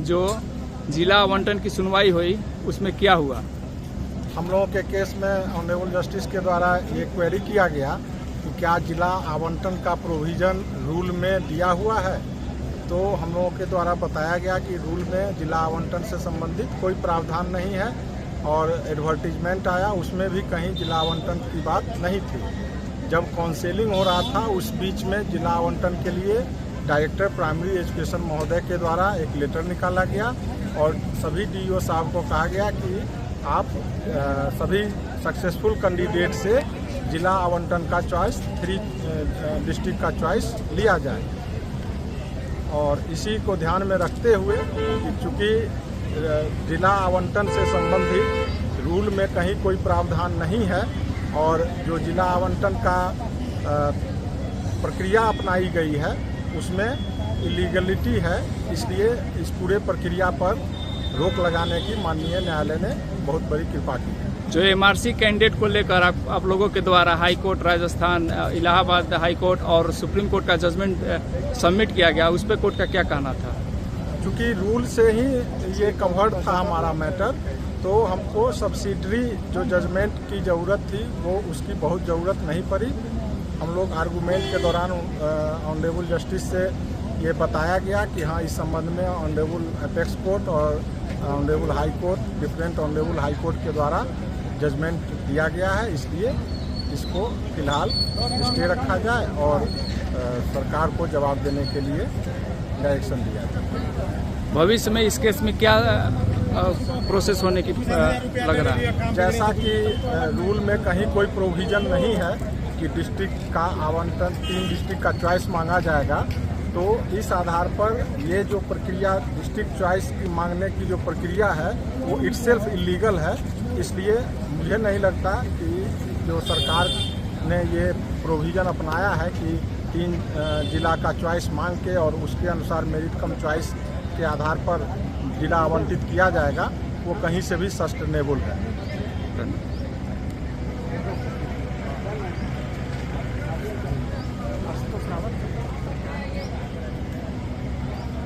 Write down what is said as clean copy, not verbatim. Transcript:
जो जिला आवंटन की सुनवाई हुई उसमें क्या हुआ? हम लोगों के केस में ऑनरेबल जस्टिस के द्वारा ये क्वेरी किया गया कि क्या जिला आवंटन का प्रोविज़न रूल में दिया हुआ है। तो हम लोगों के द्वारा बताया गया कि रूल में जिला आवंटन से संबंधित कोई प्रावधान नहीं है और एडवर्टीजमेंट आया उसमें भी कहीं जिला आवंटन की बात नहीं थी। जब काउंसलिंग हो रहा था उस बीच में जिला आवंटन के लिए डायरेक्टर प्राइमरी एजुकेशन महोदय के द्वारा एक लेटर निकाला गया और सभी डीईओ साहब को कहा गया कि आप सभी सक्सेसफुल कैंडिडेट से जिला आवंटन का चॉइस 3 डिस्ट्रिक्ट का चॉइस लिया जाए। और इसी को ध्यान में रखते हुए कि चूँकि जिला आवंटन से संबंधित रूल में कहीं कोई प्रावधान नहीं है और जो जिला आवंटन का प्रक्रिया अपनाई गई है उसमें इलीगलिटी है, इसलिए इस पूरे प्रक्रिया पर रोक लगाने की माननीय न्यायालय ने बहुत बड़ी कृपा की है। जो एमआरसी कैंडिडेट को लेकर आप लोगों के द्वारा high court Rajasthan, Allahabad high court और सुप्रीम कोर्ट का जजमेंट सबमिट किया गया, उस पर कोर्ट का क्या कहना था? क्योंकि रूल से ही ये कवर्ड था हमारा मैटर, तो हमको सब्सिडरी जो जजमेंट की ज़रूरत थी वो उसकी बहुत ज़रूरत नहीं पड़ी। हम लोग आर्गूमेंट के दौरान ऑनरेबल जस्टिस से ये बताया गया कि हाँ इस संबंध में ऑनरेबल अपेक्स कोर्ट और honourable high court, different honourable high court के द्वारा जजमेंट दिया गया है, इसलिए इसको फिलहाल स्टे रखा जाए और सरकार को जवाब देने के लिए डायरेक्शन दिया जाए। भविष्य में इस केस में क्या प्रोसेस होने की लग रहा है? जैसा कि रूल में कहीं कोई प्रोविज़न नहीं है कि डिस्ट्रिक्ट का आवंटन 3 डिस्ट्रिक्ट का चॉइस मांगा जाएगा, तो इस आधार पर ये जो प्रक्रिया डिस्ट्रिक्ट चॉइस की मांगने की जो प्रक्रिया है वो इटसेल्फ इलीगल है। इसलिए मुझे नहीं लगता कि जो सरकार ने ये प्रोविज़न अपनाया है कि 3 जिला का चॉइस मांग के और उसके अनुसार मेरिट कम चॉइस के आधार पर जिला आवंटित किया जाएगा, वो कहीं से भी सस्टेनेबल है।